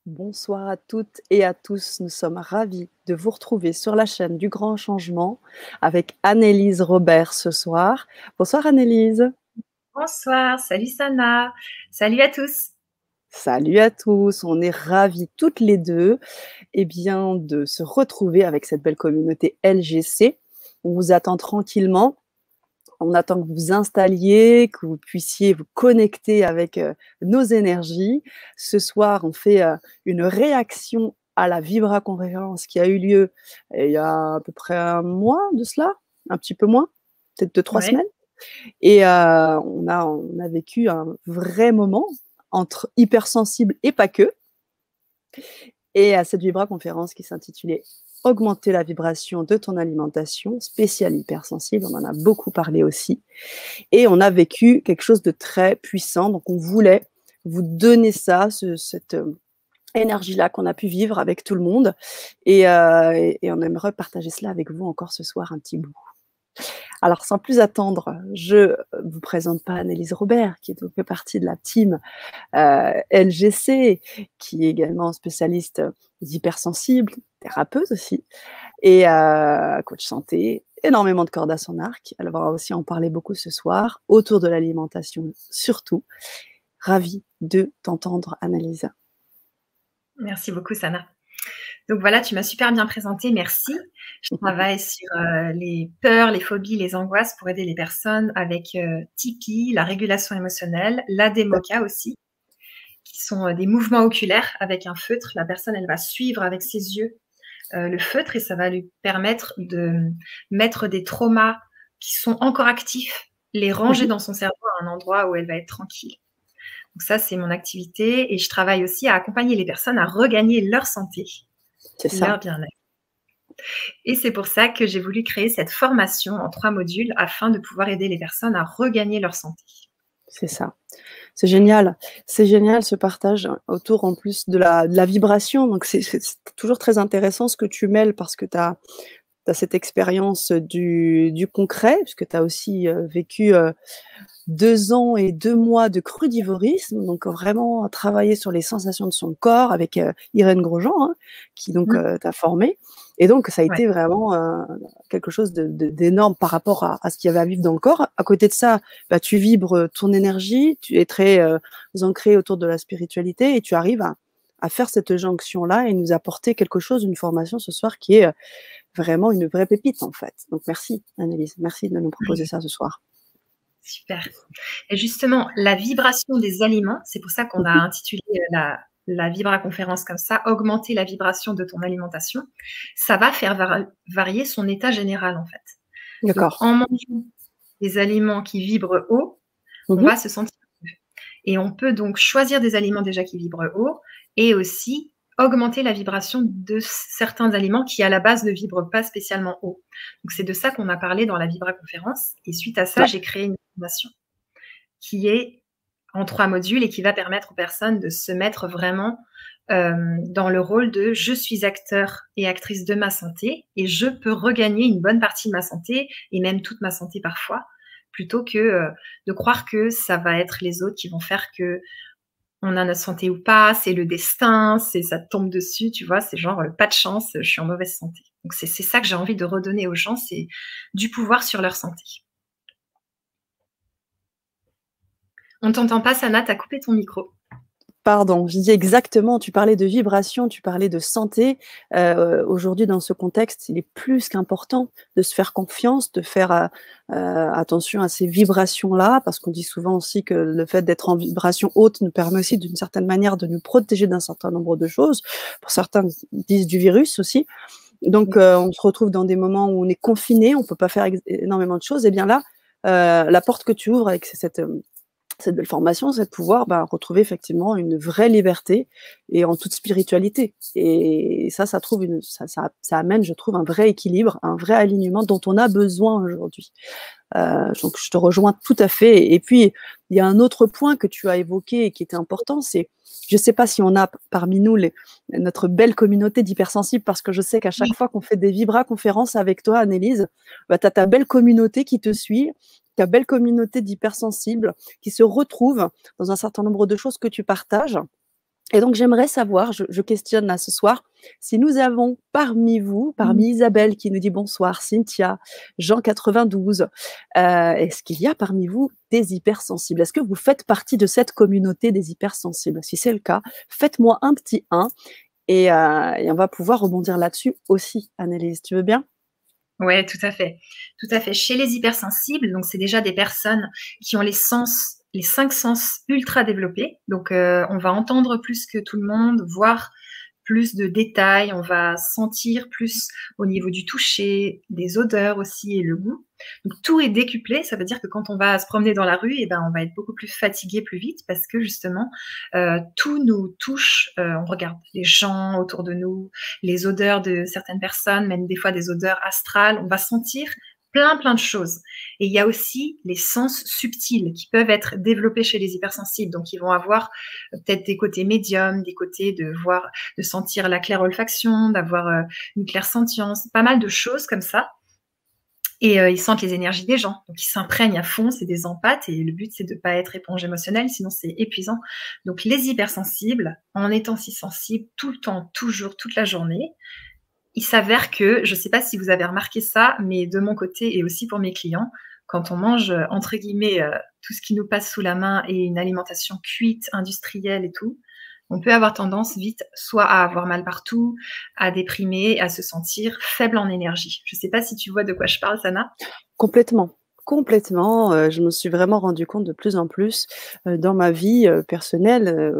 Bonsoir à toutes et à tous. Nous sommes ravis de vous retrouver sur la chaîne du Grand Changement avec Annelise Robert ce soir. Bonsoir Annelise. Bonsoir, salut Sana, salut à tous. Salut à tous. On est ravis toutes les deux de se retrouver avec cette belle communauté LGC. On vous attend tranquillement. On attend que vous vous installiez, que vous puissiez vous connecter avec nos énergies. Ce soir, on fait une réaction à la Vibra conférence qui a eu lieu il y a à peu près un mois de cela, un petit peu moins, peut-être 2-3 Ouais, semaines. Et on a vécu un vrai moment entre hypersensibles et pas que. Et à cette Vibra conférence qui s'intitulait Augmenter la vibration de ton alimentation, spéciale hypersensible, on en a beaucoup parlé aussi. Et on a vécu quelque chose de très puissant. Donc, on voulait vous donner ça, cette énergie-là qu'on a pu vivre avec tout le monde. Et on aimerait partager cela avec vous encore ce soir un petit bout. Alors, sans plus attendre, je vous présente pas Annelise Robert, qui fait partie de la team LGC, qui est également spécialiste des hypersensibles, thérapeute aussi, et coach santé, énormément de cordes à son arc. Elle va aussi en parler beaucoup ce soir, autour de l'alimentation surtout. Ravie de t'entendre, Annelise. merci beaucoup Sana. Donc voilà, tu m'as super bien présenté, merci. Je travaille sur les peurs, les phobies, les angoisses pour aider les personnes avec Tipeee, la régulation émotionnelle, la DEMOCA aussi, qui sont des mouvements oculaires avec un feutre. La personne, elle va suivre avec ses yeux le feutre et ça va lui permettre de mettre des traumas qui sont encore actifs, les ranger dans son cerveau à un endroit où elle va être tranquille. Donc ça, c'est mon activité et je travaille aussi à accompagner les personnes à regagner leur santé, C'est ça. leur bien-être. Et c'est pour ça que j'ai voulu créer cette formation en 3 modules afin de pouvoir aider les personnes à regagner leur santé. C'est ça. C'est génial. C'est génial ce partage autour en plus de la vibration. Donc, c'est toujours très intéressant ce que tu mêles parce que tu as cette expérience du concret, puisque tu as aussi vécu 2 ans et 2 mois de crudivorisme, donc vraiment travailler sur les sensations de son corps avec Irène Grosjean, hein, qui donc t'a formé. Et donc, ça a Ouais. été vraiment quelque chose d'énorme par rapport à ce qu'il y avait à vivre dans le corps. À côté de ça, bah, tu vibres ton énergie, tu es très ancré autour de la spiritualité et tu arrives à faire cette jonction-là et nous apporter quelque chose, une formation ce soir qui est vraiment une vraie pépite en fait. Donc merci Annelise, merci de nous proposer ça ce soir. Super. Et justement, la vibration des aliments, c'est pour ça qu'on a intitulé la Vibra conférence comme ça, augmenter la vibration de ton alimentation, ça va faire varier son état général en fait. Donc D'accord. en mangeant des aliments qui vibrent haut, on Mhm. va se sentir mieux. Et on peut donc choisir des aliments déjà qui vibrent haut et aussi augmenter la vibration de certains aliments qui à la base ne vibrent pas spécialement haut. Donc c'est de ça qu'on a parlé dans la Vibra conférence et suite à ça, Ouais. j'ai créé une formation qui est en 3 modules et qui va permettre aux personnes de se mettre vraiment dans le rôle de je suis acteur et actrice de ma santé et je peux regagner une bonne partie de ma santé et même toute ma santé parfois, plutôt que de croire que ça va être les autres qui vont faire que on a notre santé ou pas, c'est le destin, c'est ça tombe dessus, tu vois, c'est genre pas de chance, je suis en mauvaise santé. Donc c'est ça que j'ai envie de redonner aux gens, c'est du pouvoir sur leur santé. On t'entend pas, Sana, t'as coupé ton micro. Pardon, je dis exactement, tu parlais de vibration, tu parlais de santé. Aujourd'hui, dans ce contexte, il est plus qu'important de se faire confiance, de faire attention à ces vibrations-là, parce qu'on dit souvent aussi que le fait d'être en vibration haute nous permet aussi d'une certaine manière de nous protéger d'un certain nombre de choses. Pour certains, ils disent du virus aussi. Donc, on se retrouve dans des moments où on est confiné, on ne peut pas faire énormément de choses. Et bien là, la porte que tu ouvres avec cette belle formation, c'est de pouvoir retrouver effectivement une vraie liberté et en toute spiritualité. Et ça trouve ça amène, je trouve, un vrai équilibre, un vrai alignement dont on a besoin aujourd'hui. Donc, je te rejoins tout à fait. Et puis, il y a un autre point que tu as évoqué et qui était important, c'est, je ne sais pas si on a parmi nous notre belle communauté d'hypersensibles, parce que je sais qu'à chaque fois qu'on fait des Vibra-conférences avec toi, Annelise, tu as ta belle communauté qui te suit, ta belle communauté d'hypersensibles qui se retrouve dans un certain nombre de choses que tu partages. Et donc, j'aimerais savoir, je questionne là ce soir, si nous avons parmi vous, Mmh. parmi Isabelle qui nous dit bonsoir, Cynthia, Jean 92, est-ce qu'il y a parmi vous des hypersensibles? Est-ce que vous faites partie de cette communauté des hypersensibles? Si c'est le cas, faites-moi un petit 1 et on va pouvoir rebondir là-dessus aussi, Annelise. Tu veux bien? Ouais, tout à fait. Tout à fait. Chez les hypersensibles, donc c'est déjà des personnes qui ont les 5 sens ultra développés. Donc, on va entendre plus que tout le monde, voir plus de détails, on va sentir plus au niveau du toucher, des odeurs aussi et le goût. Donc tout est décuplé, ça veut dire que quand on va se promener dans la rue, eh ben, on va être beaucoup plus fatigué plus vite parce que justement, tout nous touche, on regarde les gens autour de nous, les odeurs de certaines personnes, même des fois des odeurs astrales, on va sentir plein de choses. Et il y a aussi les sens subtils qui peuvent être développés chez les hypersensibles. Donc, ils vont avoir peut-être des côtés médiums, des côtés de voir, de sentir la claire olfaction, d'avoir une claire sentience, pas mal de choses comme ça. Et ils sentent les énergies des gens. Donc, ils s'imprègnent à fond, c'est des empathes. Et le but, c'est de ne pas être éponge émotionnelle, sinon c'est épuisant. Donc, les hypersensibles, en étant si sensibles tout le temps, toujours, toute la journée, il s'avère que, je ne sais pas si vous avez remarqué ça, mais de mon côté et aussi pour mes clients, quand on mange, entre guillemets, tout ce qui nous passe sous la main et une alimentation cuite, industrielle et tout, on peut avoir tendance vite soit à avoir mal partout, à déprimer, à se sentir faible en énergie. Je ne sais pas si tu vois de quoi je parle, Sana? Complètement. Complètement, je me suis vraiment rendu compte de plus en plus, dans ma vie, personnelle,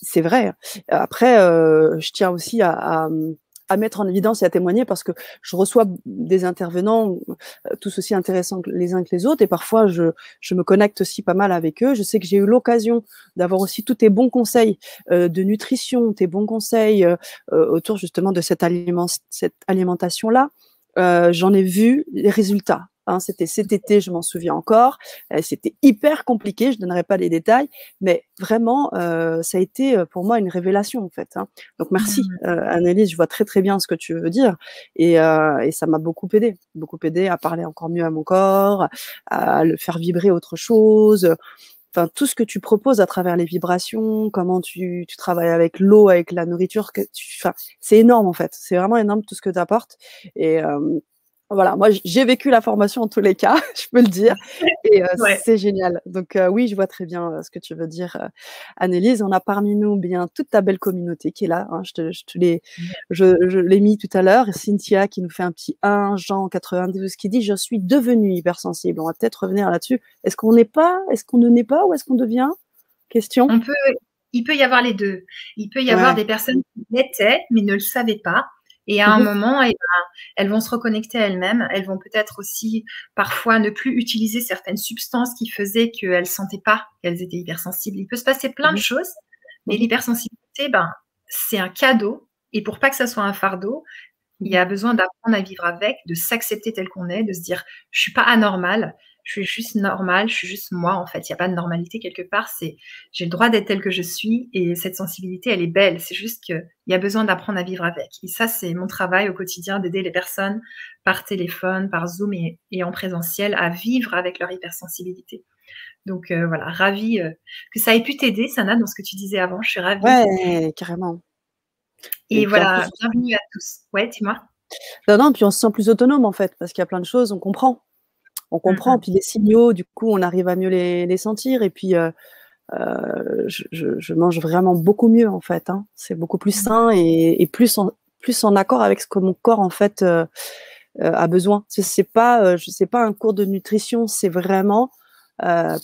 c'est vrai, hein. Après, je tiens aussi à mettre en évidence et à témoigner parce que je reçois des intervenants, tous aussi intéressants que les uns que les autres et parfois je me connecte aussi pas mal avec eux. Je sais que j'ai eu l'occasion d'avoir aussi tous tes bons conseils, de nutrition, tes bons conseils, autour justement de cette alimentation-là. J'en ai vu les résultats, hein. C'était cet été, je m'en souviens encore. C'était hyper compliqué, je donnerai pas les détails, mais vraiment, ça a été, pour moi une révélation en fait, hein. Donc merci, Mmh. Annelise, je vois très bien ce que tu veux dire et ça m'a beaucoup aidé à parler encore mieux à mon corps, à le faire vibrer autre chose, enfin tout ce que tu proposes à travers les vibrations, comment tu travailles avec l'eau, avec la nourriture, enfin, c'est énorme en fait. C'est vraiment énorme tout ce que tu apportes et voilà, moi j'ai vécu la formation en tous les cas, je peux le dire et Ouais. c'est génial. Donc oui, je vois très bien, ce que tu veux dire, Annelise. On a parmi nous bien toute ta belle communauté qui est là, hein. Je l'ai mis tout à l'heure. Cynthia qui nous fait un petit 1, Jean 92 qui dit: «Je suis devenue hypersensible». On va peut-être revenir là-dessus. Est-ce qu'on n'est pas? Est-ce qu'on ne naît pas ou est-ce qu'on devient? Question? On peut Il peut y avoir les 2. Il peut y avoir Ouais. des personnes qui l'étaient, mais ne le savaient pas et à Mmh un mh. moment et ben, elles vont se reconnecter à elles-mêmes. Elles vont peut-être aussi, parfois, ne plus utiliser certaines substances qui faisaient qu'elles sentaient pas qu'elles étaient hypersensibles. Il peut se passer plein de Mmh choses, mais mh. Mmh. l'hypersensibilité, ben, c'est un cadeau et pour pas que ça soit un fardeau, il y Mmh. a besoin d'apprendre à vivre avec, de s'accepter tel qu'on est, de se dire: «Je suis pas anormal, je suis juste normale, je suis juste moi, en fait». Il y a pas de normalité quelque part, c'est j'ai le droit d'être telle que je suis et cette sensibilité, elle est belle. C'est juste qu'il y a besoin d'apprendre à vivre avec et ça, c'est mon travail au quotidien d'aider les personnes par téléphone, par Zoom et en présentiel à vivre avec leur hypersensibilité. Donc voilà, ravie, que ça ait pu t'aider, Sana, dans ce que tu disais avant. Je suis ravie Ouais, carrément et et puis en voilà, plus bienvenue à tous. Ouais, dis-moi? non, puis on se sent plus autonome en fait, parce qu'il y a plein de choses, on comprend. On Mmh comprend, mh. puis les signaux, du coup, on arrive à mieux les sentir et puis, je mange vraiment beaucoup mieux en fait, hein. C'est beaucoup plus Mmh. sain et plus en accord avec ce que mon corps en fait, a besoin. C'est pas un cours de nutrition, c'est vraiment,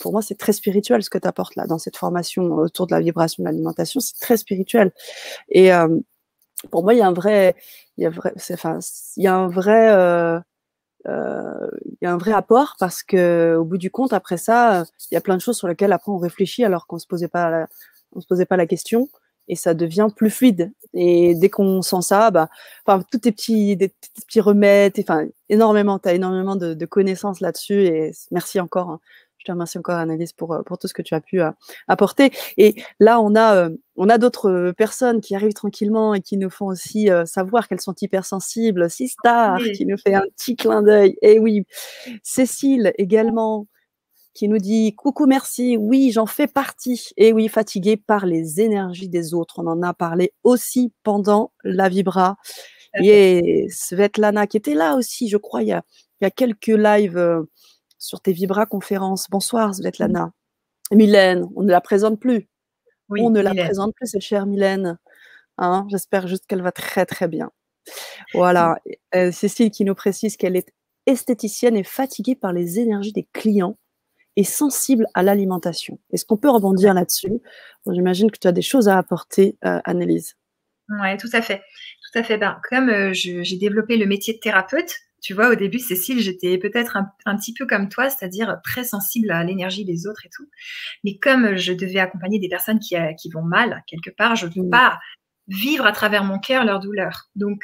pour moi, c'est très spirituel ce que tu apportes là, dans cette formation autour de la vibration de l'alimentation, c'est très spirituel et pour moi, il y a vrai c'est enfin, il y a un vrai, il y a un vrai apport parce qu'au bout du compte, après ça, il y a plein de choses sur lesquelles après on réfléchit alors qu'on se posait pas la question et ça devient plus fluide et dès qu'on sent ça, bah, enfin tous tes petits remèdes, enfin énormément, tu as énormément de connaissances là-dessus et merci encore, hein. Je te remercie encore Annelise pour tout ce que tu as pu, apporter et là on a d'autres, personnes qui arrivent tranquillement et qui nous font aussi, savoir qu'elles sont hypersensibles. Sistar Oui. qui nous fait un petit clin d'œil et oui, Cécile également, qui nous dit « Coucou, merci, oui, j'en fais partie. » Et oui, fatiguée par les énergies des autres. On en a parlé aussi pendant la Vibra. Et Svetlana, qui était là aussi, je crois, il y a quelques lives sur tes Vibra conférences. Bonsoir, Svetlana. Mylène, on ne la présente plus. Oui, On ne la Mylène. présente plus, cette chère Mylène. Hein, j'espère juste qu'elle va très, très bien. Voilà. Cécile qui nous précise qu'elle est esthéticienne et fatiguée par les énergies des clients et sensible à l'alimentation. Est-ce qu'on peut rebondir là-dessus? Bon, j'imagine que tu as des choses à apporter, Annelise. Ouais, tout à fait. Tout à fait. Ben, comme j'ai développé le métier de thérapeute, tu vois, au début, Cécile, j'étais peut-être un petit peu comme toi, c'est-à-dire très sensible à l'énergie des autres et tout. Mais comme je devais accompagner des personnes qui vont mal, quelque part, je ne peux pas vivre à travers mon cœur leur douleur. Donc,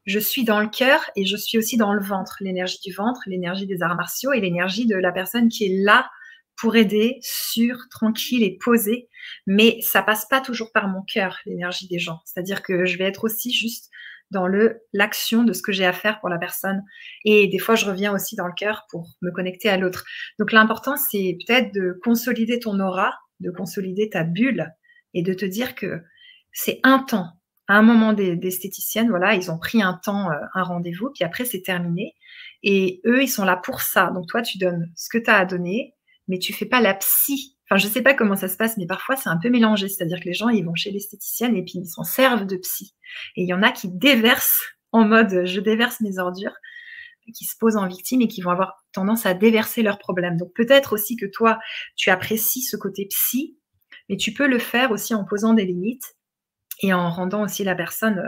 je suis dans le cœur et je suis aussi dans le ventre, l'énergie du ventre, l'énergie des arts martiaux et l'énergie de la personne qui est là pour aider, sûre, tranquille et posée. Mais ça passe pas toujours par mon cœur, l'énergie des gens. C'est-à-dire que je vais être aussi juste dans l'action de ce que j'ai à faire pour la personne. Et des fois, je reviens aussi dans le cœur pour me connecter à l'autre. Donc, l'important, c'est peut-être de consolider ton aura, de consolider ta bulle et de te dire que c'est un temps. À un moment d'esthéticienne, voilà, ils ont pris un temps, un rendez-vous, puis après, c'est terminé. Et eux, ils sont là pour ça. Donc, toi, tu donnes ce que tu as à donner, mais tu fais pas la psy. Enfin, je sais pas comment ça se passe, mais parfois, c'est un peu mélangé. C'est-à-dire que les gens, ils vont chez l'esthéticienne et puis ils s'en servent de psy. Et il y en a qui déversent en mode je déverse mes ordures, qui se posent en victime et qui vont avoir tendance à déverser leurs problèmes. Donc peut-être aussi que toi, tu apprécies ce côté psy, mais tu peux le faire aussi en posant des limites et en rendant aussi la personne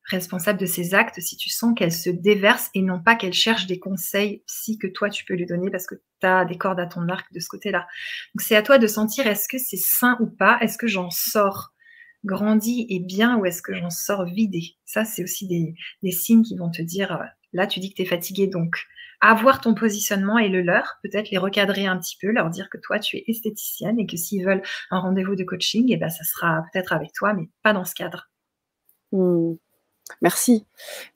responsable de ses actes si tu sens qu'elle se déverse et non pas qu'elle cherche des conseils psy que toi tu peux lui donner parce que tu as des cordes à ton arc de ce côté-là. Donc c'est à toi de sentir est-ce que c'est sain ou pas, est-ce que j'en sors grandi et bien ou est-ce que j'en sors vidé. Ça, c'est aussi des signes qui vont te dire, là, tu dis que tu es fatigué, donc avoir ton positionnement et le leur, peut-être les recadrer un petit peu, leur dire que toi, tu es esthéticienne et que s'ils veulent un rendez-vous de coaching, eh ben, ça sera peut-être avec toi, mais pas dans ce cadre. Merci.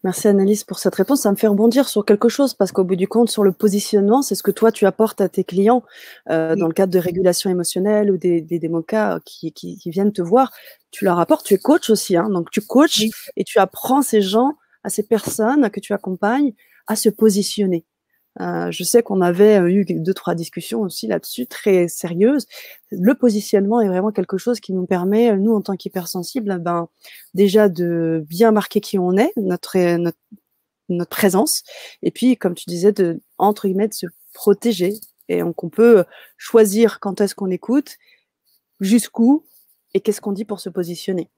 Merci Annelise pour cette réponse. Ça me fait rebondir sur quelque chose parce qu'au bout du compte, sur le positionnement, c'est ce que toi, tu apportes à tes clients dans le cadre de régulation émotionnelle ou des démocas qui viennent te voir. Tu leur apportes, tu es coach aussi, hein, donc tu coaches et tu apprends ces gens, à ces personnes que tu accompagnes à se positionner. Je sais qu'on avait eu 2-3 discussions aussi là-dessus, très sérieuses. Le positionnement est vraiment quelque chose qui nous permet, nous, en tant qu'hypersensibles, déjà de bien marquer qui on est, notre présence, et puis, comme tu disais, entre guillemets, de se protéger. Et donc, on peut choisir quand est-ce qu'on écoute, jusqu'où, et qu'est-ce qu'on dit pour se positionner.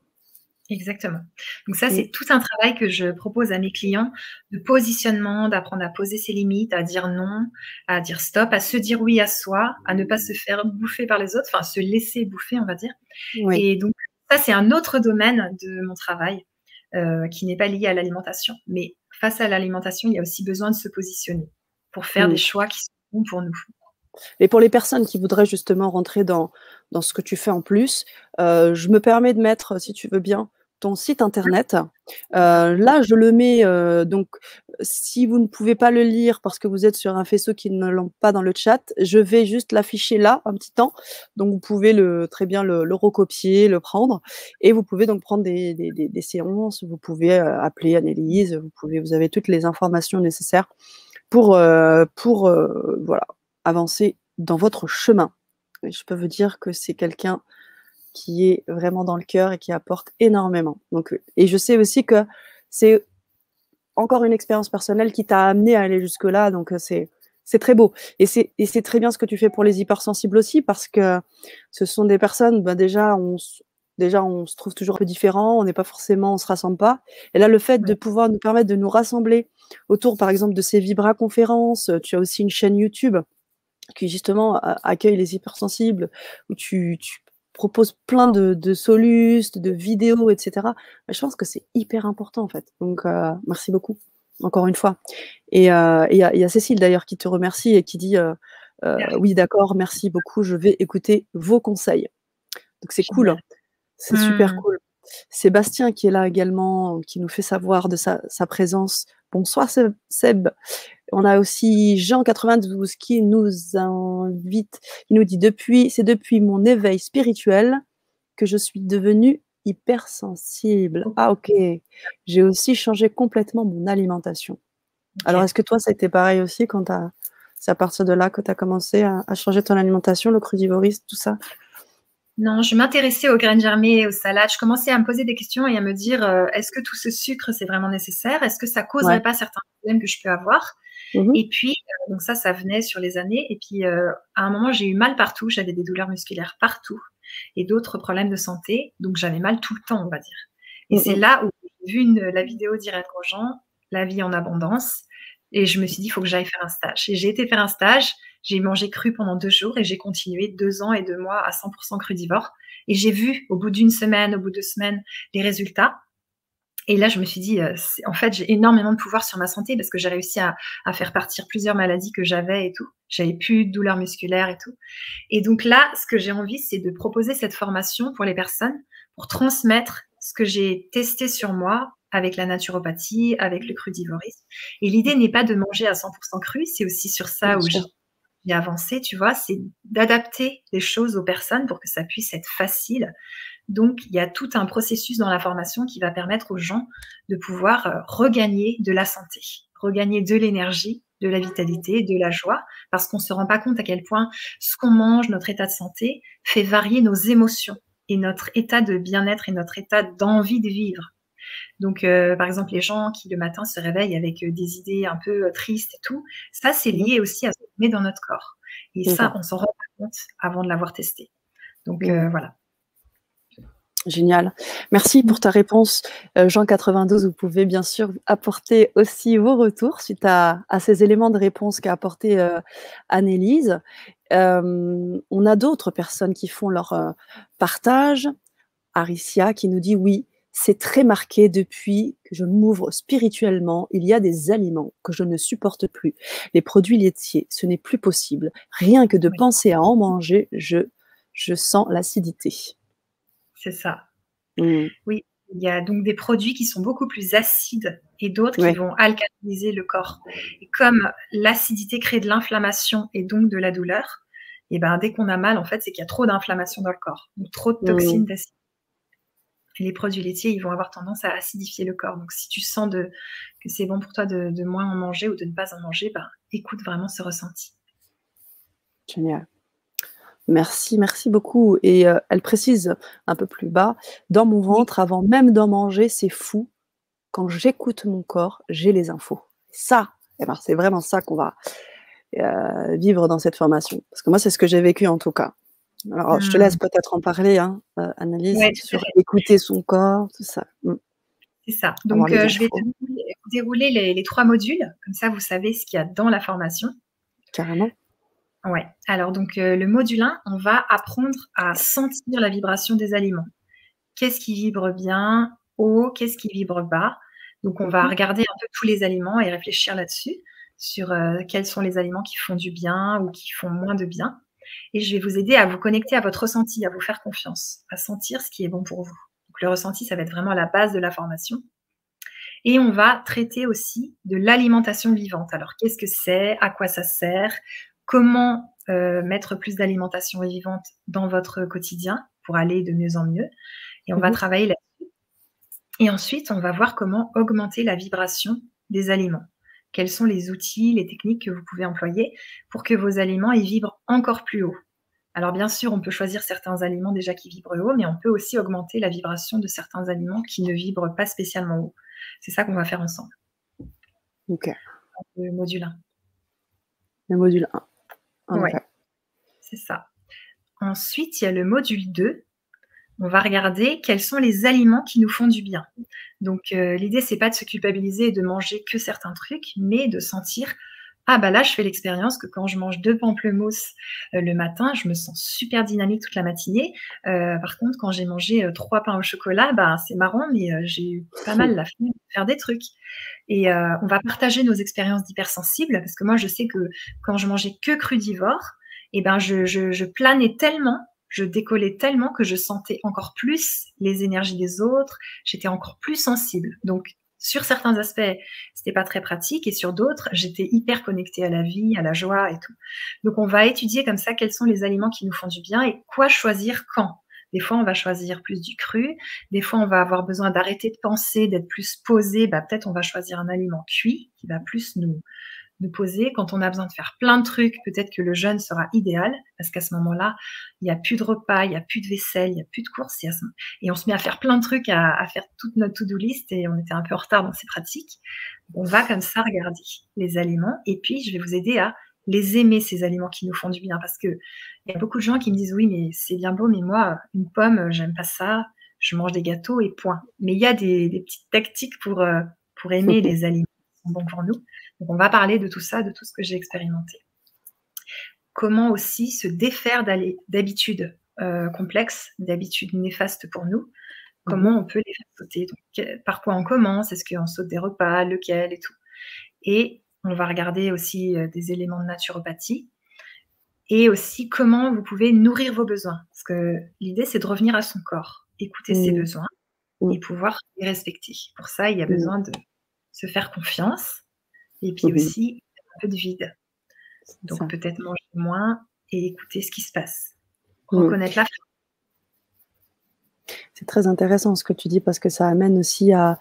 Exactement. Donc ça, c'est tout un travail que je propose à mes clients de positionnement, d'apprendre à poser ses limites, à dire non, à dire stop, à se dire oui à soi, à ne pas se faire bouffer par les autres, enfin se laisser bouffer, on va dire. Oui. Et donc ça, c'est un autre domaine de mon travail qui n'est pas lié à l'alimentation. Mais face à l'alimentation, il y a aussi besoin de se positionner pour faire des choix qui sont bons pour nous. Et pour les personnes qui voudraient justement rentrer dans ce que tu fais en plus, je me permets de mettre, si tu veux bien, ton site internet. Là, je le mets, donc si vous ne pouvez pas le lire parce que vous êtes sur un faisceau qui ne l'ont pas dans le chat, je vais juste l'afficher là un petit temps. Donc vous pouvez très bien le recopier, le prendre et vous pouvez donc prendre des séances, vous pouvez appeler Annelise, vous avez toutes les informations nécessaires pour voilà, avancer dans votre chemin. Et je peux vous dire que c'est quelqu'un qui est vraiment dans le cœur et qui apporte énormément. Donc, et je sais aussi que c'est encore une expérience personnelle qui t'a amené à aller jusque-là, donc c'est très beau. Et c'est très bien ce que tu fais pour les hypersensibles aussi, parce que ce sont des personnes, déjà, on se trouve toujours un peu différents, on se rassemble pas. Et là, le fait de pouvoir nous permettre de nous rassembler autour, par exemple, de ces Vibra conférences, tu as aussi une chaîne YouTube qui justement accueille les hypersensibles, où tu proposes plein de solutions, de vidéos, etc. Je pense que c'est hyper important en fait. Donc merci beaucoup, encore une fois. Et il y a Cécile d'ailleurs qui te remercie et qui dit oui d'accord, merci beaucoup, je vais écouter vos conseils. Donc c'est cool, hein. C'est super cool. Sébastien qui est là également, qui nous fait savoir de sa présence. Bonsoir Seb. On a aussi Jean92 qui nous invite, il nous dit: c'est depuis mon éveil spirituel que je suis devenue hypersensible. Ah OK, j'ai aussi changé complètement mon alimentation. Alors est-ce que toi, ça a été pareil aussi quand c'est à partir de là que tu as commencé à changer ton alimentation, le crudivorisme, tout ça? Non, je m'intéressais aux graines germées, aux salades. Je commençais à me poser des questions et à me dire, est-ce que tout ce sucre, c'est vraiment nécessaire? Est-ce que ça causerait pas certains problèmes que je peux avoir? Et puis, donc ça venait sur les années. Et puis, à un moment, j'ai eu mal partout. J'avais des douleurs musculaires partout et d'autres problèmes de santé. Donc, j'avais mal tout le temps, on va dire. Et c'est là où j'ai vu la vidéo d'Irène Grosjean, La vie en abondance. Et je me suis dit, il faut que j'aille faire un stage. Et j'ai été faire un stage. J'ai mangé cru pendant 2 jours et j'ai continué 2 ans et 2 mois à 100% crudivore. Et j'ai vu au bout d'une semaine, au bout de 2 semaines, les résultats. Et là, je me suis dit, en fait, j'ai énormément de pouvoir sur ma santé parce que j'ai réussi à faire partir plusieurs maladies que j'avais et tout. J'avais plus de douleurs musculaires et tout. Et donc là, ce que j'ai envie, c'est de proposer cette formation pour les personnes, pour transmettre ce que j'ai testé sur moi avec la naturopathie, avec le crudivorisme. Et l'idée n'est pas de manger à 100% cru, c'est aussi sur ça où j'ai avancé, tu vois, c'est d'adapter les choses aux personnes pour que ça puisse être facile. Donc, il y a tout un processus dans la formation qui va permettre aux gens de pouvoir regagner de la santé, regagner de l'énergie, de la vitalité, de la joie, parce qu'on ne se rend pas compte à quel point ce qu'on mange, notre état de santé, fait varier nos émotions et notre état de bien-être et notre état d'envie de vivre. Donc, par exemple, les gens qui le matin se réveillent avec des idées un peu tristes et tout, ça, c'est lié aussi à ce qu'on met dans notre corps. Et ça, on s'en rend pas compte avant de l'avoir testé. Donc, voilà. Génial. Merci pour ta réponse. Jean92, vous pouvez bien sûr apporter aussi vos retours suite à ces éléments de réponse qu'a apporté Annelise. On a d'autres personnes qui font leur partage. Aricia qui nous dit: oui, c'est très marqué depuis que je m'ouvre spirituellement. Il y a des aliments que je ne supporte plus. Les produits laitiers, ce n'est plus possible. Rien que de penser à en manger, je sens l'acidité. C'est ça. Oui, il y a donc des produits qui sont beaucoup plus acides et d'autres qui vont alcaliniser le corps. Et comme l'acidité crée de l'inflammation et donc de la douleur, et ben dès qu'on a mal, en fait, c'est qu'il y a trop d'inflammation dans le corps, donc trop de toxines d'acide. Et les produits laitiers, ils vont avoir tendance à acidifier le corps. Donc, si tu sens que c'est bon pour toi de moins en manger ou de ne pas en manger, ben, écoute vraiment ce ressenti. Génial. Merci, merci beaucoup. Et elle précise un peu plus bas, dans mon ventre, avant même d'en manger, c'est fou. Quand j'écoute mon corps, j'ai les infos. Ça, eh ben, c'est vraiment ça qu'on va vivre dans cette formation. Parce que moi, c'est ce que j'ai vécu en tout cas. Alors, je te laisse peut-être en parler, hein, Annelise, sur écouter son corps, tout ça. C'est ça. Donc, je vais dérouler les 3 modules. Comme ça, vous savez ce qu'il y a dans la formation. Carrément. Ouais. Alors, donc, le module 1, on va apprendre à sentir la vibration des aliments. Qu'est-ce qui vibre bien haut? Qu'est-ce qui vibre bas? Donc, on va regarder un peu tous les aliments et réfléchir là-dessus, sur quels sont les aliments qui font du bien ou qui font moins de bien. Et je vais vous aider à vous connecter à votre ressenti, à vous faire confiance, à sentir ce qui est bon pour vous. Donc, le ressenti, ça va être vraiment la base de la formation. Et on va traiter aussi de l'alimentation vivante. Alors, qu'est-ce que c'est? À quoi ça sert? Comment mettre plus d'alimentation vivante dans votre quotidien pour aller de mieux en mieux? Et on va travailler là-dessus. Et ensuite, on va voir comment augmenter la vibration des aliments. Quels sont les outils, les techniques que vous pouvez employer pour que vos aliments y vibrent encore plus haut? Alors bien sûr, on peut choisir certains aliments déjà qui vibrent haut, mais on peut aussi augmenter la vibration de certains aliments qui ne vibrent pas spécialement haut. C'est ça qu'on va faire ensemble. Ok. Le module 1. Le module 1. Oui, c'est ça. Ensuite, il y a le module 2. On va regarder quels sont les aliments qui nous font du bien. Donc, l'idée, c'est pas de se culpabiliser et de manger que certains trucs, mais de sentir ah bah là, je fais l'expérience que quand je mange 2 pamplemousses le matin, je me sens super dynamique toute la matinée. Par contre, quand j'ai mangé 3 pains au chocolat, bah, c'est marrant, mais j'ai eu pas mal la flemme de faire des trucs. Et on va partager nos expériences d'hypersensibles, parce que moi, je sais que quand je mangeais que crudivore, et ben je planais tellement, je décollais tellement que je sentais encore plus les énergies des autres, j'étais encore plus sensible. Donc, sur certains aspects, c'était pas très pratique, et sur d'autres, j'étais hyper connectée à la vie, à la joie et tout. Donc, on va étudier comme ça quels sont les aliments qui nous font du bien et quoi choisir quand. Des fois, on va choisir plus du cru. Des fois, on va avoir besoin d'arrêter de penser, d'être plus posé. Bah, peut-être on va choisir un aliment cuit qui va plus nous poser. Quand on a besoin de faire plein de trucs, peut-être que le jeûne sera idéal, parce qu'à ce moment-là, il n'y a plus de repas, il n'y a plus de vaisselle, il n'y a plus de courses, et on se met à faire plein de trucs, à faire toute notre to-do list, et on était un peu en retard dans ces pratiques. On va comme ça regarder les aliments, et puis je vais vous aider à les aimer, ces aliments qui nous font du bien, parce que il y a beaucoup de gens qui me disent, oui, mais c'est bien beau, mais moi, une pomme, j'aime pas ça, je mange des gâteaux et point. Mais il y a des petites tactiques pour aimer les aliments qui sont bons pour nous. Donc, on va parler de tout ça, de tout ce que j'ai expérimenté. Comment aussi se défaire d'habitudes complexes, d'habitudes néfastes pour nous. Comment on peut les faire sauter. Donc, par quoi on commence? Est-ce qu'on saute des repas? Lequel et tout. Et on va regarder aussi des éléments de naturopathie. Et aussi comment vous pouvez nourrir vos besoins. Parce que l'idée, c'est de revenir à son corps, écouter ses besoins et pouvoir les respecter. Pour ça, il y a besoin de se faire confiance et puis aussi un peu de vide. Donc peut-être manger moins et écouter ce qui se passe. Reconnaître la faim. C'est très intéressant ce que tu dis parce que ça amène aussi à...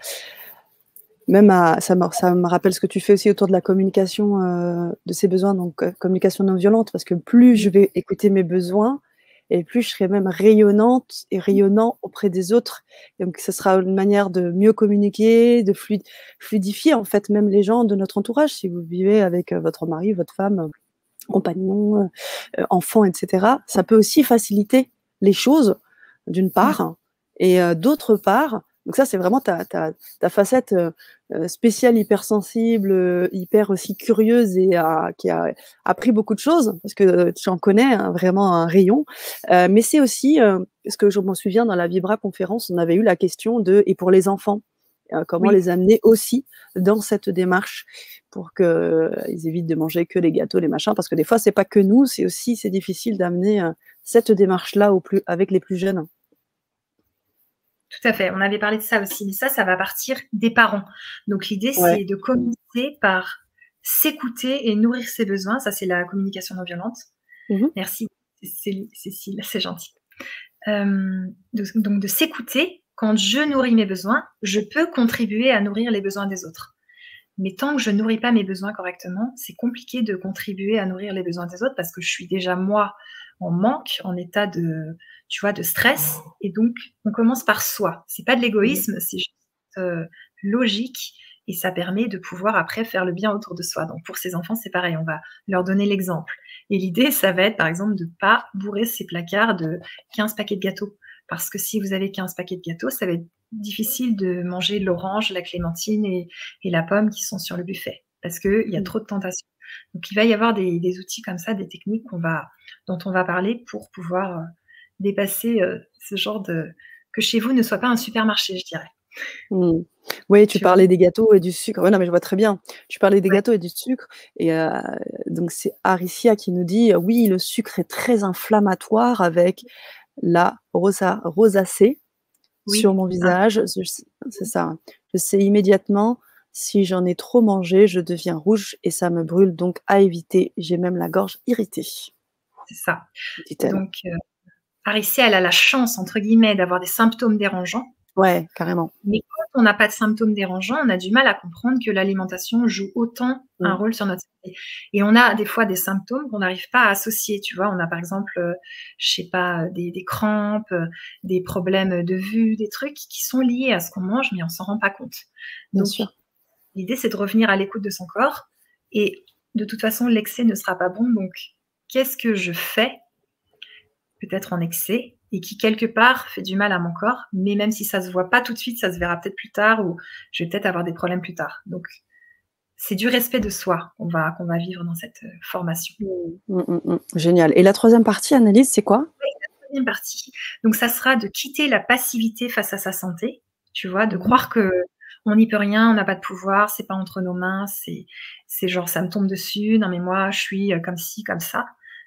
Même ça me rappelle ce que tu fais aussi autour de la communication de ces besoins, donc communication non violente, parce que plus je vais écouter mes besoins, et plus je serai même rayonnante et rayonnant auprès des autres. Donc, ce sera une manière de mieux communiquer, de fluidifier en fait même les gens de notre entourage. Si vous vivez avec votre mari, votre femme, compagnon, enfant, etc., ça peut aussi faciliter les choses, d'une part, et d'autre part, donc ça, c'est vraiment ta facette spéciale, hypersensible, hyper aussi curieuse et qui a appris beaucoup de choses, parce que tu en connais vraiment un rayon. Mais c'est aussi, ce que je m'en souviens, dans la Vibra conférence, on avait eu la question et pour les enfants, comment les amener aussi dans cette démarche pour qu'ils évitent de manger que les gâteaux, les machins, parce que des fois, c'est pas que nous, c'est difficile d'amener cette démarche-là avec les plus jeunes. Tout à fait, on avait parlé de ça aussi, mais ça va partir des parents. Donc l'idée, c'est de commencer par s'écouter et nourrir ses besoins. Ça, c'est la communication non violente. Merci, Cécile, c'est gentil. Donc de s'écouter, quand je nourris mes besoins, je peux contribuer à nourrir les besoins des autres. Mais tant que je ne nourris pas mes besoins correctement, c'est compliqué de contribuer à nourrir les besoins des autres parce que je suis déjà, moi, en manque, en état de stress. Et donc, on commence par soi. C'est pas de l'égoïsme, c'est juste logique. Et ça permet de pouvoir après faire le bien autour de soi. Donc, pour ces enfants, c'est pareil. On va leur donner l'exemple. Et l'idée, ça va être, par exemple, de ne pas bourrer ses placards de 15 paquets de gâteaux. Parce que si vous avez 15 paquets de gâteaux, ça va être difficile de manger l'orange, la clémentine et la pomme qui sont sur le buffet. Parce qu'il y a trop de tentations. Donc, il va y avoir des outils comme ça, des techniques dont on va parler pour pouvoir dépasser ce genre que chez vous ne soit pas un supermarché, je dirais. Oui, tu parlais des gâteaux et du sucre. Oui, non, mais je vois très bien. Tu parlais des gâteaux et du sucre. Et donc, c'est Aricia qui nous dit, oui, le sucre est très inflammatoire avec la rosacée sur mon visage. C'est ça. Je sais immédiatement, si j'en ai trop mangé, je deviens rouge et ça me brûle, donc à éviter. J'ai même la gorge irritée. C'est ça. Donc, Aricia, elle a la chance, entre guillemets, d'avoir des symptômes dérangeants. Ouais, carrément. Mais quand on n'a pas de symptômes dérangeants, on a du mal à comprendre que l'alimentation joue autant un rôle sur notre santé. Et on a des fois des symptômes qu'on n'arrive pas à associer. Tu vois, on a par exemple, je sais pas, des crampes, des problèmes de vue, des trucs qui sont liés à ce qu'on mange, mais on s'en rend pas compte. Bien Donc, sûr. L'idée, c'est de revenir à l'écoute de son corps. Et de toute façon, l'excès ne sera pas bon. Donc, qu'est-ce que je fais, peut-être en excès, et qui quelque part fait du mal à mon corps, mais même si ça se voit pas tout de suite, ça se verra peut-être plus tard, ou je vais peut-être avoir des problèmes plus tard. Donc, c'est du respect de soi qu'on va vivre dans cette formation. Génial. Et la troisième partie, Annelise, c'est quoi? Oui, la troisième partie. Donc, ça sera de quitter la passivité face à sa santé, tu vois, de croire que on n'y peut rien, on n'a pas de pouvoir, c'est pas entre nos mains, c'est genre ça me tombe dessus, non mais moi je suis comme ci, comme ça.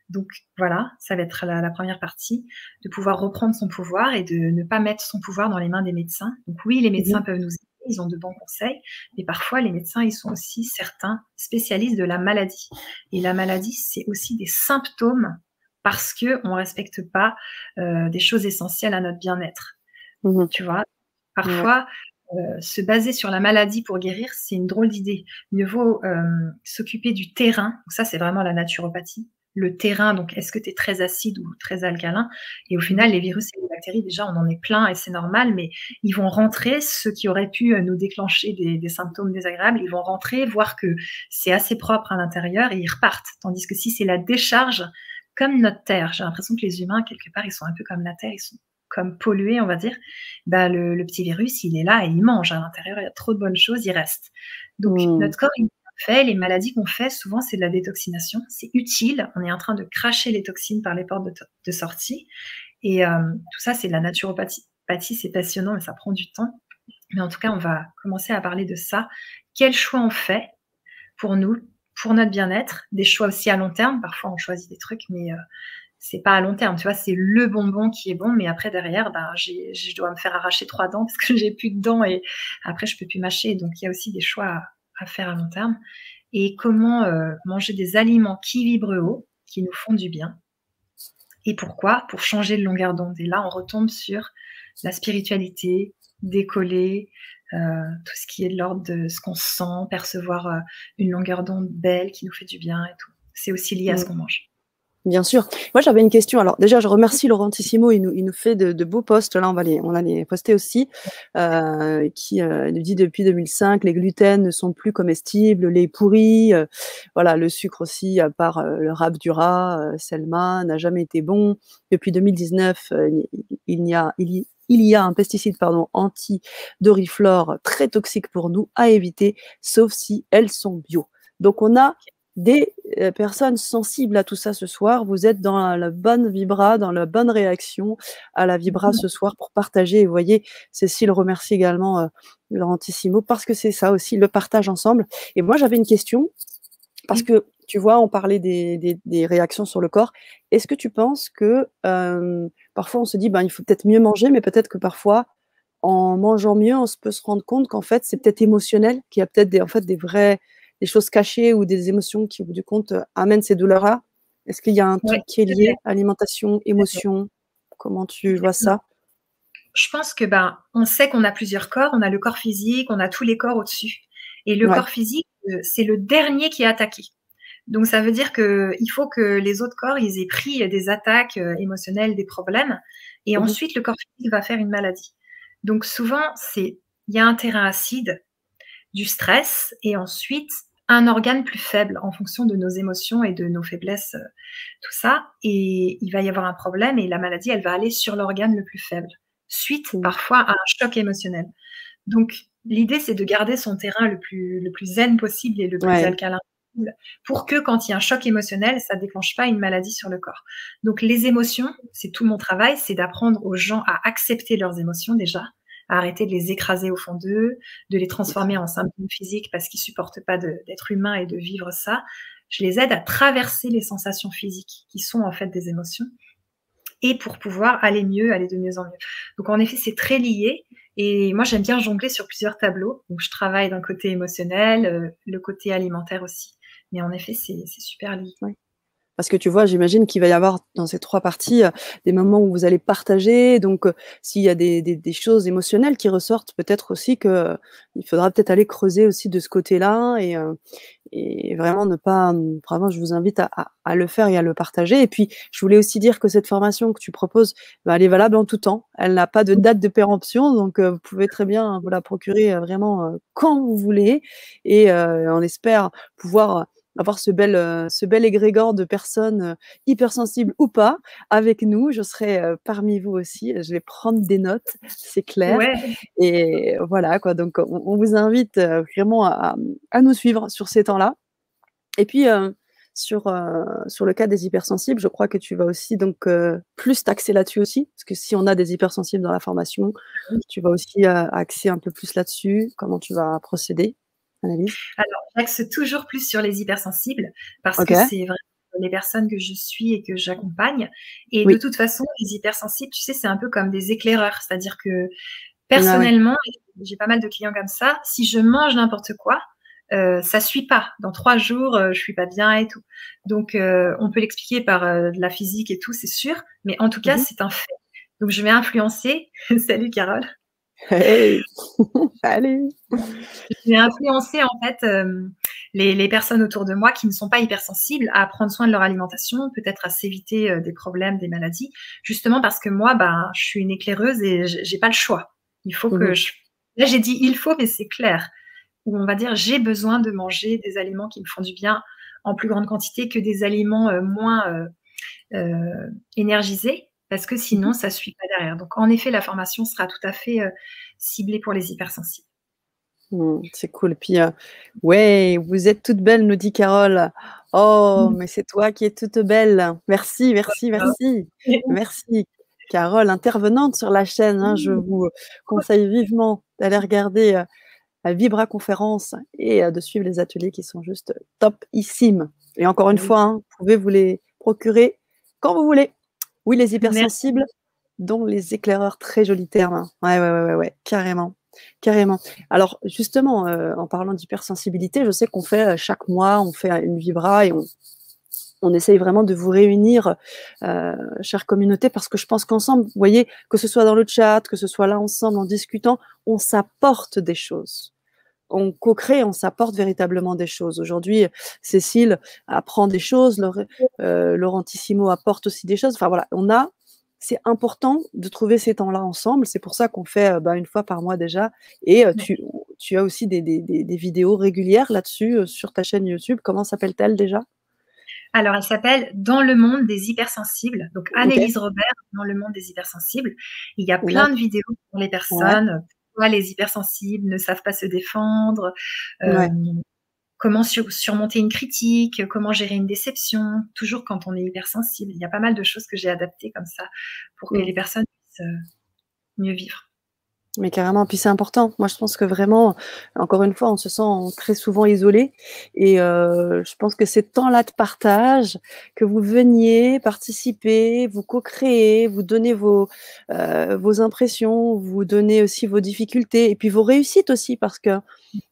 Donc voilà, ça va être la première partie, de pouvoir reprendre son pouvoir et de ne pas mettre son pouvoir dans les mains des médecins. Donc oui, les médecins peuvent nous aider, ils ont de bons conseils, mais parfois les médecins, ils sont aussi certains spécialistes de la maladie. Et la maladie, c'est aussi des symptômes parce qu'on ne respecte pas des choses essentielles à notre bien-être. Mmh. Tu vois? Ouais. Parfois, se baser sur la maladie pour guérir, c'est une drôle d'idée. Mieux vaut, s'occuper du terrain, donc ça, c'est vraiment la naturopathie. Le terrain, donc est-ce que tu es très acide ou très alcalin? Et au final, les virus et les bactéries, déjà, on en est plein et c'est normal, mais ils vont rentrer, ceux qui auraient pu, nous déclencher des symptômes désagréables, ils vont rentrer, voir que c'est assez propre à l'intérieur et ils repartent. Tandis que si c'est la décharge, comme notre terre, j'ai l'impression que les humains, quelque part, ils sont un peu comme la terre, ils sont comme pollués, on va dire. Bah, le petit virus, il est là et il mange. À l'intérieur, il y a trop de bonnes choses, il reste. Donc, Mmh. notre corps, il fait, les maladies qu'on fait, souvent, c'est de la détoxination. C'est utile. On est en train de cracher les toxines par les portes de sortie. Et tout ça, c'est de la naturopathie. C'est passionnant, mais ça prend du temps. Mais en tout cas, on va commencer à parler de ça. Quel choix on fait pour nous, pour notre bien-être? Des choix aussi à long terme. Parfois, on choisit des trucs, mais c'est pas à long terme, tu vois, c'est le bonbon qui est bon, mais après derrière, ben, je dois me faire arracher 3 dents parce que j'ai plus de dents et après je peux plus mâcher. Donc il y a aussi des choix à faire à long terme. Et comment manger des aliments qui vibrent haut, qui nous font du bien. Et pourquoi? Pour changer de longueur d'onde. Et là, on retombe sur la spiritualité, décoller, tout ce qui est de l'ordre de ce qu'on sent, percevoir une longueur d'onde belle qui nous fait du bien et tout. C'est aussi lié à ce Mmh. qu'on mange. Bien sûr. Moi, j'avais une question. Alors, déjà, je remercie Laurentissimo. Il nous fait de beaux posts. Là, on va les poster aussi. Qui nous dit depuis 2005, les gluten ne sont plus comestibles, le lait est pourri. Voilà, le sucre aussi, à part le Rap-Dura, Selma, n'a jamais été bon. Depuis 2019, il y a un pesticide, pardon, anti-doriflore très toxique pour nous à éviter, sauf si elles sont bio. Donc, on a des personnes sensibles à tout ça ce soir. Vous êtes dans la bonne vibra, dans la bonne réaction à la vibra ce soir pour partager. Et vous voyez, Cécile remercie également Laurentissimo parce que c'est ça aussi, le partage ensemble. Et moi, j'avais une question parce que, tu vois, on parlait des réactions sur le corps. Est-ce que tu penses que parfois on se dit, ben, il faut peut-être mieux manger, mais peut-être que parfois, en mangeant mieux, on peut se rendre compte qu'en fait, c'est peut-être émotionnel, qu'il y a peut-être en fait, des choses cachées ou des émotions qui, au bout du compte, amènent ces douleurs-là? Est-ce qu'il y a un Ouais, truc qui est tout à fait, lié, alimentation, tout à fait. émotion? Comment tu vois Exactement. ça? Je pense que, ben, on sait qu'on a plusieurs corps. On a le corps physique, on a tous les corps au-dessus. Et le Ouais. corps physique, c'est le dernier qui est attaqué. Donc ça veut dire qu'il faut que les autres corps, ils aient pris des attaques émotionnelles, des problèmes, et Mmh. ensuite le corps physique va faire une maladie. Donc souvent, il y a un terrain acide, du stress, et ensuite un organe plus faible en fonction de nos émotions et de nos faiblesses, tout ça. Et il va y avoir un problème et la maladie, elle va aller sur l'organe le plus faible, suite Mmh. parfois à un choc émotionnel. Donc l'idée, c'est de garder son terrain le plus zen possible et le plus Ouais. alcalin possible pour que quand il y a un choc émotionnel, ça ne déclenche pas une maladie sur le corps. Donc les émotions, c'est tout mon travail, c'est d'apprendre aux gens à accepter leurs émotions déjà, à arrêter de les écraser au fond d'eux, de les transformer en symptômes physiques parce qu'ils supportent pas d'être humains et de vivre ça. Je les aide à traverser les sensations physiques qui sont en fait des émotions et pour pouvoir aller mieux, aller de mieux en mieux. Donc en effet, c'est très lié et moi j'aime bien jongler sur plusieurs tableaux. Donc je travaille d'un côté émotionnel, le côté alimentaire aussi. Mais en effet, c'est super lié. Ouais. Parce que tu vois, j'imagine qu'il va y avoir dans ces 3 parties, des moments où vous allez partager. Donc, s'il y a des choses émotionnelles qui ressortent, peut-être aussi que, il faudra peut-être aller creuser aussi de ce côté-là et vraiment ne pas, vraiment je vous invite à le faire et à le partager. Et puis, je voulais aussi dire que cette formation que tu proposes, bah, elle est valable en tout temps. Elle n'a pas de date de péremption, donc vous pouvez très bien vous la procurer, vraiment, quand vous voulez et on espère pouvoir avoir ce bel égrégore de personnes, hypersensibles ou pas avec nous. Je serai, parmi vous aussi. Je vais prendre des notes, c'est clair Ouais. et voilà quoi, donc on vous invite, vraiment à nous suivre sur ces temps-là et puis, sur le cas des hypersensibles, je crois que tu vas aussi donc, plus t'axer là-dessus aussi? Parce que si on a des hypersensibles dans la formation, tu vas aussi, axer un peu plus là-dessus? Comment tu vas procéder? Analyse? Alors, j'axe toujours plus sur les hypersensibles parce que OK. c'est vraiment les personnes que je suis et que j'accompagne. Et de Oui. toute façon, les hypersensibles, tu sais, c'est un peu comme des éclaireurs. C'est-à-dire que Ah ouais. personnellement, j'ai pas mal de clients comme ça. Si je mange n'importe quoi, ça suit pas. Dans 3 jours, je suis pas bien et tout. Donc, on peut l'expliquer par de la physique et tout, c'est sûr. Mais en tout cas, Mmh. c'est un fait. Donc, je vais influencer. Salut Carole. Hey! Salut! Je vais influencer en fait les personnes autour de moi qui ne sont pas hypersensibles à prendre soin de leur alimentation, peut-être à s'éviter des problèmes, des maladies, justement parce que moi, bah, je suis une éclaireuse et j'ai pas le choix. Il faut Mmh. que je... Là, j'ai dit il faut, mais c'est clair. Ou on va dire j'ai besoin de manger des aliments qui me font du bien en plus grande quantité que des aliments moins énergisés, parce que Mmh. sinon ça suit pas derrière. Donc en effet, la formation sera tout à fait ciblée pour les hypersensibles. Mmh, c'est cool. Puis, ouais, vous êtes toute belle, nous dit Carole. Oh, mais c'est toi qui es toute belle. Merci, merci, merci. Merci. Carole, intervenante sur la chaîne, hein, je vous conseille vivement d'aller regarder, la Vibra Conférence et de suivre les ateliers qui sont juste topissimes. Et encore une Oui. fois, hein, vous pouvez vous les procurer quand vous voulez. Oui, les Merci. hypersensibles, dont les éclaireurs, très joli terme, hein. Ouais, ouais, ouais, ouais, ouais, carrément, carrément. Alors justement, en parlant d'hypersensibilité, je sais qu'on fait, chaque mois, on fait une Vibra et on essaye vraiment de vous réunir, chère communauté, parce que je pense qu'ensemble, vous voyez, que ce soit dans le chat, que ce soit là ensemble en discutant, on s'apporte des choses. On co-crée, on s'apporte véritablement des choses. Aujourd'hui, Cécile apprend des choses, Laurentissimo apporte aussi des choses. Enfin voilà, c'est important de trouver ces temps-là ensemble. C'est pour ça qu'on fait une fois par mois déjà. Et tu as aussi des vidéos régulières là-dessus sur ta chaîne YouTube. Comment s'appelle-t-elle déjà? Alors, elle s'appelle Dans le monde des hypersensibles. Donc, Ok. Annelise Robert, Dans le monde des hypersensibles. Il y a Et là, plein de vidéos pour les ouais, personnes. Pourquoi les hypersensibles ne savent pas se défendre, euh, ouais. comment surmonter une critique, comment gérer une déception, toujours quand on est hypersensible. Il y a pas mal de choses que j'ai adaptées comme ça pour que Mm. les personnes puissent mieux vivre. Mais carrément, puis c'est important. Moi, je pense que vraiment, encore une fois, on se sent très souvent isolé et je pense que ces temps-là de partage, que vous veniez participer, vous co-créer, vous donner vos impressions, vous donner aussi vos difficultés et puis vos réussites aussi parce que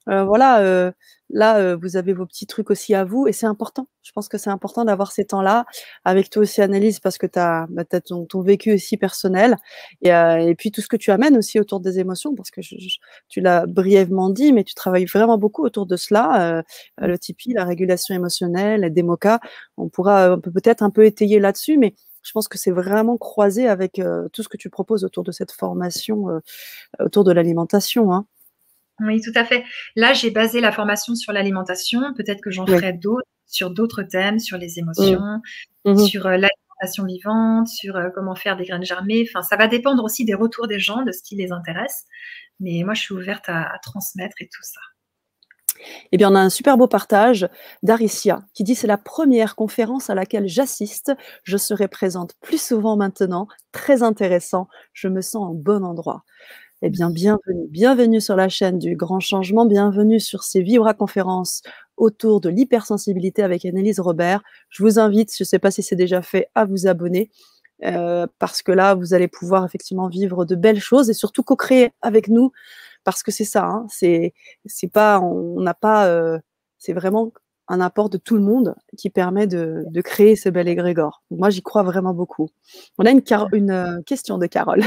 voilà, là, vous avez vos petits trucs aussi à vous et c'est important. Je pense que c'est important d'avoir ces temps-là avec toi aussi Annelise parce que tu as, ton vécu aussi personnel et puis tout ce que tu amènes aussi autour des émotions parce que tu l'as brièvement dit, mais tu travailles vraiment beaucoup autour de cela, le Tipeee, la régulation émotionnelle, les DEMOCA. On peut peut-être un peu étayer là-dessus, mais je pense que c'est vraiment croisé avec, tout ce que tu proposes autour de cette formation, autour de l'alimentation, hein. Oui, tout à fait. Là, j'ai basé la formation sur l'alimentation. Peut-être que j'en Oui. ferai d'autres sur d'autres thèmes, sur les Mmh. émotions, Mmh. sur l'alimentation vivante, sur comment faire des graines germées. Enfin, ça va dépendre aussi des retours des gens, de ce qui les intéresse. Mais moi, je suis ouverte à transmettre et tout ça. Eh bien, on a un super beau partage d'Aricia qui dit: «C'est la première conférence à laquelle j'assiste. Je serai présente plus souvent maintenant. Très intéressant. Je me sens au bon endroit». Eh bien, bienvenue. Bienvenue sur la chaîne du Grand Changement. Bienvenue sur ces Vibra conférences autour de l'hypersensibilité avec Annelise Robert. Je vous invite, je ne sais pas si c'est déjà fait, à vous abonner. Parce que là, vous allez pouvoir effectivement vivre de belles choses et surtout co-créer avec nous, parce que c'est ça, hein, c'est pas, on n'a pas, c'est vraiment un apport de tout le monde qui permet de créer ce bel égrégore. Moi, j'y crois vraiment beaucoup. On a une question de Carole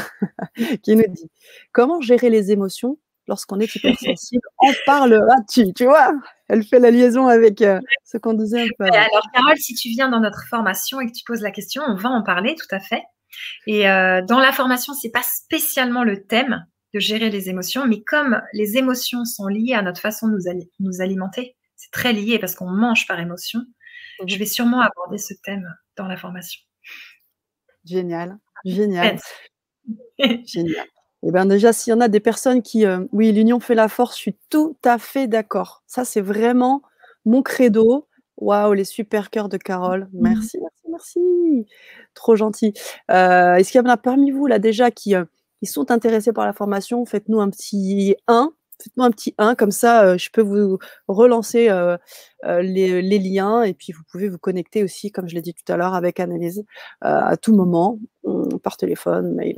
qui nous dit: «Comment gérer les émotions lorsqu'on est hypersensible? En parleras-tu?» Tu vois? Elle fait la liaison avec, ce qu'on disait un peu avant. Alors, Carole, si tu viens dans notre formation et que tu poses la question, on va en parler, tout à fait. Et dans la formation, c'est pas spécialement le thème de gérer les émotions, mais comme les émotions sont liées à notre façon de nous alimenter, c'est très lié parce qu'on mange par émotion, je Mmh. vais sûrement aborder ce thème dans la formation. Génial, génial. Pense. Génial. Et ben, déjà, s'il y en a des personnes qui, oui, l'union fait la force, je suis tout à fait d'accord. Ça, c'est vraiment mon credo. Waouh, les super cœurs de Carole. Merci, merci, merci. Trop gentil. Est-ce qu'il y en a parmi vous, là, déjà, qui sont intéressés par la formation? Faites-nous un petit 1. Faites-nous un petit 1, comme ça, je peux vous relancer, les liens et puis vous pouvez vous connecter aussi, comme je l'ai dit tout à l'heure, avec Annelise, à tout moment, par téléphone, mail,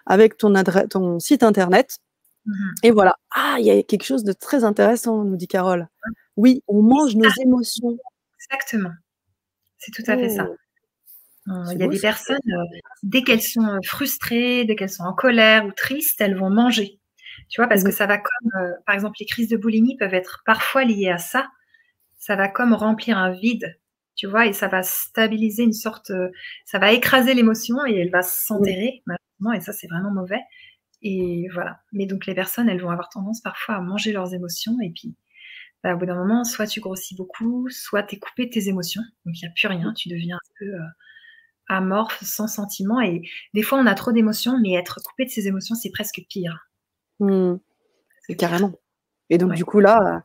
avec ton site internet. Et voilà. Ah, il y a quelque chose de très intéressant, nous dit Carole. Oui, on mange nos émotions. Exactement, c'est tout à fait ça. Oh, Il c'est y a beau des ça. personnes, dès qu'elles sont frustrées, dès qu'elles sont en colère ou tristes, elles vont manger. Tu vois, parce que Mhm. ça va comme, par exemple, les crises de boulimie peuvent être parfois liées à ça. Ça va comme remplir un vide, tu vois, et ça va stabiliser une sorte, ça va écraser l'émotion et elle va Mhm. s'enterrer, malheureusement, et ça, c'est vraiment mauvais. Et voilà. Mais donc, les personnes, elles vont avoir tendance parfois à manger leurs émotions et puis, bah, au bout d'un moment, soit tu grossis beaucoup, soit tu es coupé de tes émotions. Donc, il n'y a plus rien. Tu deviens un peu amorphe, sans sentiment. Et des fois, on a trop d'émotions, mais être coupé de ses émotions, c'est presque pire. Mhm. Presque pire. Carrément. Et donc, du Ouais. coup, là,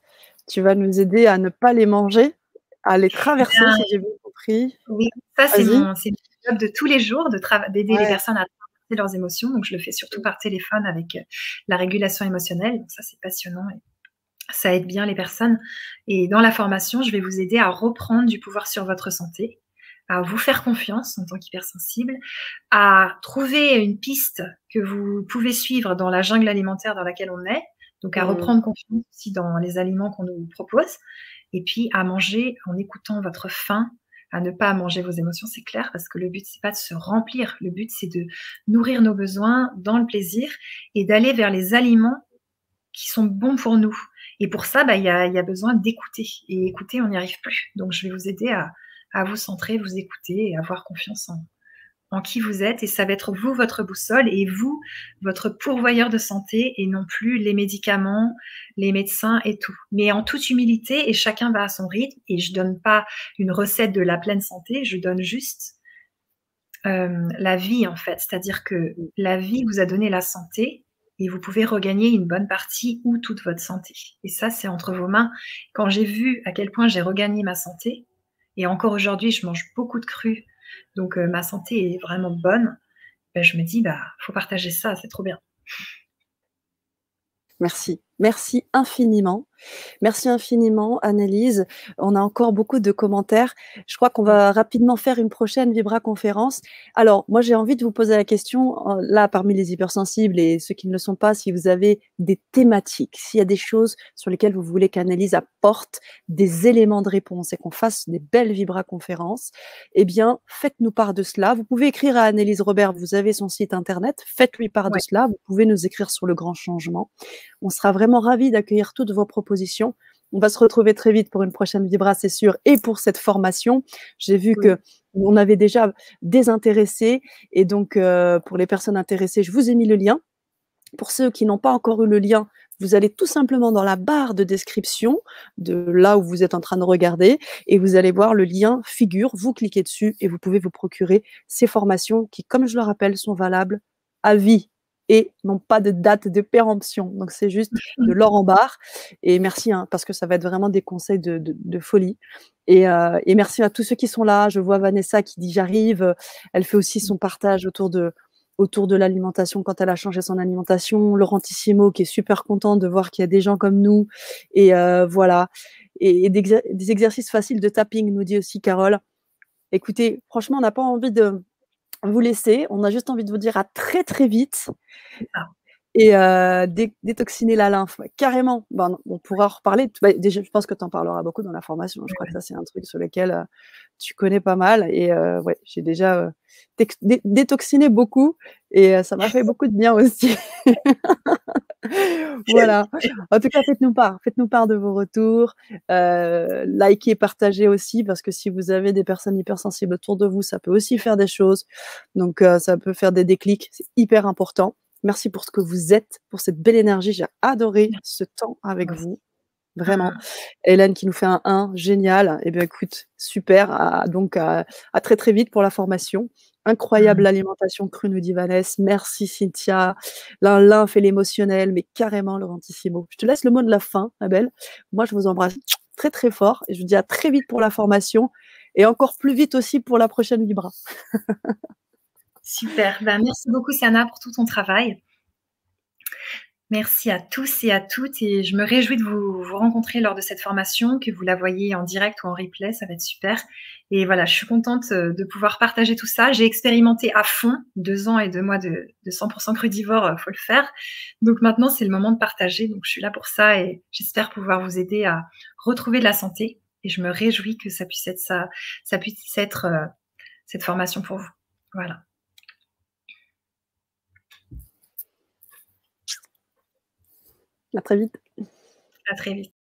tu vas nous aider à ne pas les manger, à les Eh traverser, bien, si j'ai bien compris. oui, ça, Vas-y. c'est mon job de tous les jours, d'aider les Ouais. personnes à traverser leurs émotions. Donc, je le fais surtout par téléphone avec la régulation émotionnelle. Donc, ça, c'est passionnant. Et ça aide bien les personnes. Et dans la formation, je vais vous aider à reprendre du pouvoir sur votre santé, à vous faire confiance en tant qu'hypersensible, à trouver une piste que vous pouvez suivre dans la jungle alimentaire dans laquelle on est, donc à Mhm. reprendre confiance aussi dans les aliments qu'on nous propose, et puis à manger en écoutant votre faim, à ne pas manger vos émotions, c'est clair, parce que le but, c'est pas de se remplir, le but, c'est de nourrir nos besoins dans le plaisir et d'aller vers les aliments qui sont bons pour nous. Et pour ça, bah, y a besoin d'écouter. Et écouter, on n'y arrive plus. Donc, je vais vous aider à vous centrer, vous écouter et avoir confiance en qui vous êtes. Et ça va être vous, votre boussole, et vous, votre pourvoyeur de santé, et non plus les médicaments, les médecins et tout. Mais en toute humilité, et chacun va à son rythme. Et je donne pas une recette de la pleine santé, je donne juste la vie, en fait. C'est-à-dire que la vie vous a donné la santé et vous pouvez regagner une bonne partie ou toute votre santé. Et ça, c'est entre vos mains. Quand j'ai vu à quel point j'ai regagné ma santé, et encore aujourd'hui, je mange beaucoup de cru, donc ma santé est vraiment bonne, ben, je me dis, bah, faut partager ça, c'est trop bien. Merci. Merci infiniment. Merci infiniment, Annelise. On a encore beaucoup de commentaires. Je crois qu'on Oui, va rapidement faire une prochaine Vibra conférence. Alors, moi, j'ai envie de vous poser la question, là, parmi les hypersensibles et ceux qui ne le sont pas, si vous avez des thématiques, s'il y a des choses sur lesquelles vous voulez qu'Annelise apporte des éléments de réponse et qu'on fasse des belles Vibra conférences, eh bien, faites-nous part de cela. Vous pouvez écrire à Annelise Robert, vous avez son site internet, faites-lui part de ouais, cela. Vous pouvez nous écrire sur le grand changement. On sera vraiment ravis d'accueillir toutes vos propositions. On va se retrouver très vite pour une prochaine Vibra, c'est sûr, et pour cette formation. J'ai vu oui, que on avait déjà des intéressés, et donc pour les personnes intéressées, je vous ai mis le lien. Pour ceux qui n'ont pas encore eu le lien, vous allez tout simplement dans la barre de description de là où vous êtes en train de regarder, et vous allez voir le lien figure, vous cliquez dessus et vous pouvez vous procurer ces formations qui, comme je le rappelle, sont valables à vie et n'ont pas de date de péremption. Donc c'est juste de l'or en barre. Et merci, hein, parce que ça va être vraiment des conseils de folie. Et merci à tous ceux qui sont là. Je vois Vanessa qui dit j'arrive. Elle fait aussi son partage autour de l'alimentation quand elle a changé son alimentation. Laurentissimo qui est super content de voir qu'il y a des gens comme nous. Et voilà. Et des exercices faciles de tapping, nous dit aussi Carole. Écoutez, franchement, on n'a pas envie de vous laisser. On a juste envie de vous dire à très très vite. c'est ça. Et détoxiner la lymphe, ouais, carrément. Ben, on pourra en reparler. Bah, déjà, je pense que tu en parleras beaucoup dans la formation. Je Ouais, crois que ouais. ça, c'est un truc sur lequel tu connais pas mal. Et ouais, j'ai déjà détoxiné beaucoup et ça m'a fait beaucoup de bien aussi. Voilà. En tout cas, faites-nous part de vos retours. Likez, partagez aussi, parce que si vous avez des personnes hypersensibles autour de vous, ça peut aussi faire des choses. Donc, ça peut faire des déclics. C'est hyper important. Merci pour ce que vous êtes, pour cette belle énergie. J'ai adoré ce temps avec Moi aussi. vous. Vraiment. Mmh. Hélène qui nous fait un 1, génial. Eh bien, écoute, super. Donc, à très, très vite pour la formation. Incroyable Mmh. l'alimentation crue, nous dit Vanessa. Merci, Cynthia. L'un fait l'émotionnel, mais carrément, Laurentissimo. Je te laisse le mot de la fin, ma belle. Moi, je vous embrasse très, très fort. Et je vous dis à très vite pour la formation. Et encore plus vite aussi pour la prochaine Vibra. Super. Ben, merci beaucoup, Sana, pour tout ton travail. Merci à tous et à toutes et je me réjouis de vous rencontrer lors de cette formation, que vous la voyez en direct ou en replay, ça va être super et voilà, je suis contente, de pouvoir partager tout ça. J'ai expérimenté à fond, 2 ans et 2 mois de 100 crudivore, faut le faire. Donc maintenant, c'est le moment de partager, donc je suis là pour ça et j'espère pouvoir vous aider à retrouver de la santé et je me réjouis que ça puisse être, cette formation pour vous. Voilà, À très vite. à très vite.